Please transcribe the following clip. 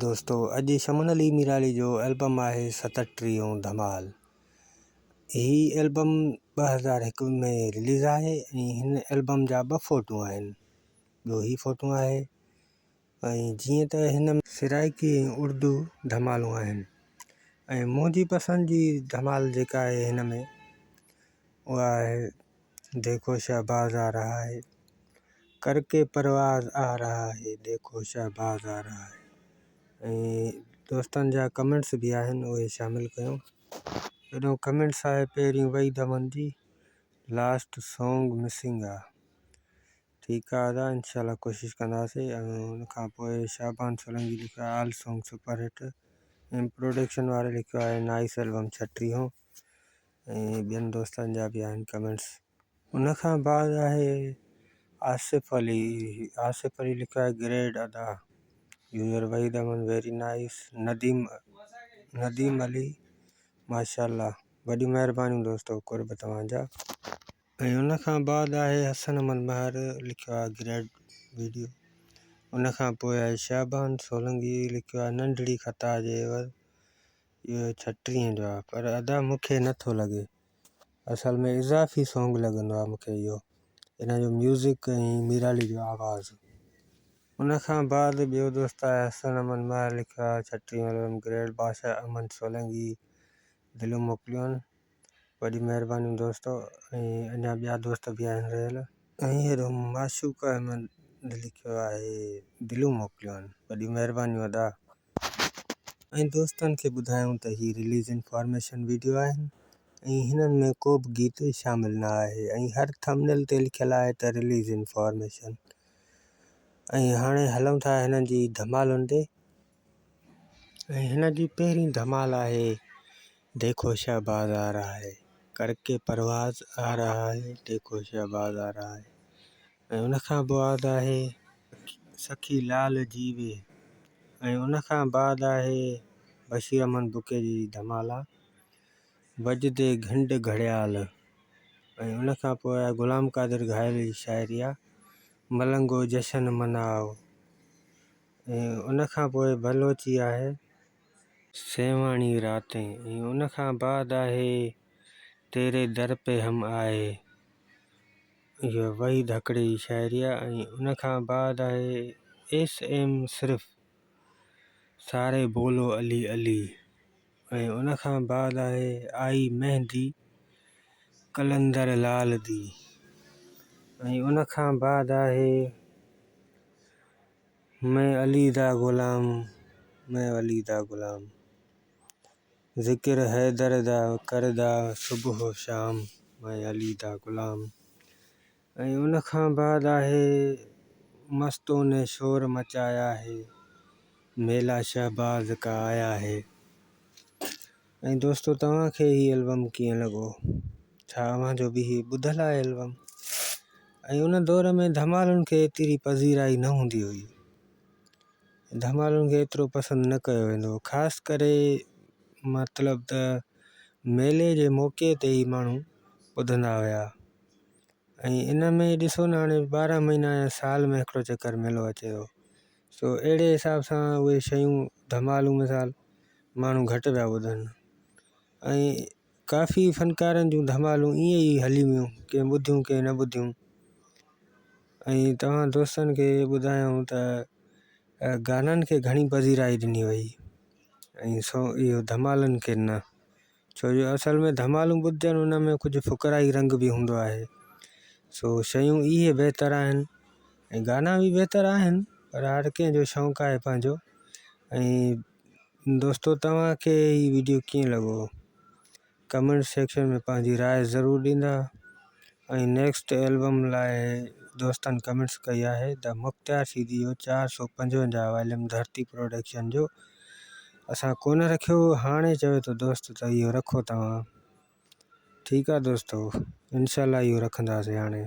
दोस्तों अॼु शमन अली मीराली जो एल्बम आहे 37 धमाल। ही एल्बम 2001 में रिलीज़ आहे ऐं हिन एल्बम जा 2 फ़ोटू आहिनि। ॿियो ही फ़ोटू आहे ऐं जीअं त हिन में सिराइकी ऐं उर्दू धमालूं आहिनि ऐं मुंहिंजी पसंद जी धमाल जेका आहे हिन में उहा आहे देखो शहबाज आ रहा है, करके परवाज़ आ रहा है, देखो शहबाज आ रहा है। ऐं दोस्तनि जा कमेंट्स बि आहिनि उहे शामिलु कयूं। हेॾो कमेंट्स आहे पहिरीं Waheed Aman ji last song missing आहे। ठीकु आहे दादा, इंशाल्लाह कोशिशि कंदासीं। ऐं हुन खां पोइ शाहबान सोलंकी लिखियो आहे ऑल सॉन्ग सुपर हिट ऐं प्रोडक्शन वारे लिखियो आहे नाइस एल्बम 36 ऐं ॿियनि दोस्तनि जा बि आहिनि कमेंट्स। हुन खां बाद आहे आसिफ अली लिखियो आहे ग्रेट अदा यूज़र वहीद अमन वेरी नाइस। नदीम अली माशाल्लाह, वॾी महिरबानी दोस्तो कुर्ब तव्हांजा। ऐं हुन खां बाद आहे हसन अमन महर लिखियो आहे ग्रेट वीडियो। हुन खां पोइ आहे शाहबान सोलंकी लिखियो आहे नंढड़ी ख़ता जे एवज़। इहो 36 जो आहे पर अदा मूंखे नथो लॻे, असल में इज़ाफ़ी सॉन्ग लॻंदो आहे मूंखे इहो, हिन जो म्यूज़िक ऐं मीराली जो आवाज़ु। हुन खां बाद ॿियो दोस्त आहे हसन अमन महर लिखियो आहे 36 एल्बम ग्रेट बादशाह अमन सोलंकी दिलूं मोकिलियूं, वॾी महिरबानी दोस्तो। ऐं अञा ॿिया दोस्त बि आहिनि रहियल। ऐं हेॾो माशूक अहमद लिखियो आहे दिलूं मोकिलियूं, वॾी महिरबानी अदा। ऐं दोस्तनि खे ॿुधायूं त ही रिलीज़ इंफॉर्मेशन वीडियो आहिनि ऐं हिननि में को बि गीत शामिल न आहे ऐं हर थंबनेल ते लिखियलु आहे त रिलीज़ इंफॉर्मेशन। ऐं हाणे हलूं था हिननि जी धमालुनि ते। ऐं हिन जी पहिरीं धमाल आहे देखो शहबाज आ रहा है, करके परवाज़ आ रहा है, देखो शहबाज आ रहा है। ऐं हुन खां बाद आहे सखी लाल जीवे। ऐं हुन खां बाद आहे बशीर अहमद बुके जी धमाला वजदे घंड घड़ियाल। ऐं हुन खां पोइ आहे ग़ुलाम क़ादिर घायल जी शाइरी आहे मलंगो जशन मनाओ। ऐं हुन खां पोइ बलोची आहे सेवाणी रातें। ऐं हुन खां बाद आहे तेरे दर पे हम आए, इहो वहीद हकड़े जी शाइरी आहे। ऐं हुन खां बाद आहे SM सिर्फ़ सारे बोलो अली अली। ऐं हुन खां बाद आहे आई मेहंदी कलंदर लाल दी। ऐं हुन खां बाद आहे मैं अली दा ग़ुलाम, मैं अली दा ग़ुलाम, ज़िक्र हैदर दा करदा सुबह शाम, मैं अली दा ग़ुलाम। ऐं हुन खां बाद आहे मस्तों ने शोर मचाया है, मेला शहबाज का आया है। ऐं दोस्तो तव्हांखे ही एल्बम कीअं लॻो, छा अव्हांजो बि ही ॿुधल आहे एल्बम? ऐं उन दौर में धमालुनि खे एतिरी पज़ीराई न हूंदी हुई, धमालुनि खे एतिरो पसंदि न कयो वेंदो, ख़ासि करे मतिलबु त मेले जे मौक़े ते ई माण्हू ॿुधंदा हुया। ऐं इन में ॾिसो न हाणे 12 महीना या साल में हिकिड़ो चकर मेलो अचे थो, सो अहिड़े हिसाब सां उहे शयूं धमालूं मिसाल माण्हू घटि पिया ॿुधनि। ऐं काफ़ी फ़नकारनि जूं धमालूं ईअं ई हली वियूं, कंहिं ॿुधियूं कंहिं न ॿुधियूं। ऐं तव्हां दोस्तनि खे ॿुधायूं त गाननि खे घणी पज़ीराई ॾिनी वई ऐं इहो धमालनि खे न, छो जो असल में धमालूं ॿुधजनि उन में कुझु फ़ुकराई रंग बि हूंदो आहे। सो शयूं इहे बहितर आहिनि ऐं गाना बि बहितर आहिनि, पर हर कंहिंजो शौक़ु आहे पंहिंजो। ऐं दोस्तो तव्हांखे ही वीडियो कीअं लॻो, कमेंट सेक्शन में पंहिंजी राय ज़रूरु ॾींदा। ऐं नेक्स्ट एल्बम लाइ दोस्तनि कमेंट्स कई आहे द मुख़्तियार सीधी जो 455 वॉल्यूम धरती प्रोडक्शन जो, असां कोन रखियो, हाणे चवे थो दोस्त त इहो रखो तव्हां। ठीकु आहे दोस्तो, इंशाल्लाह इहो रखंदासीं हाणे।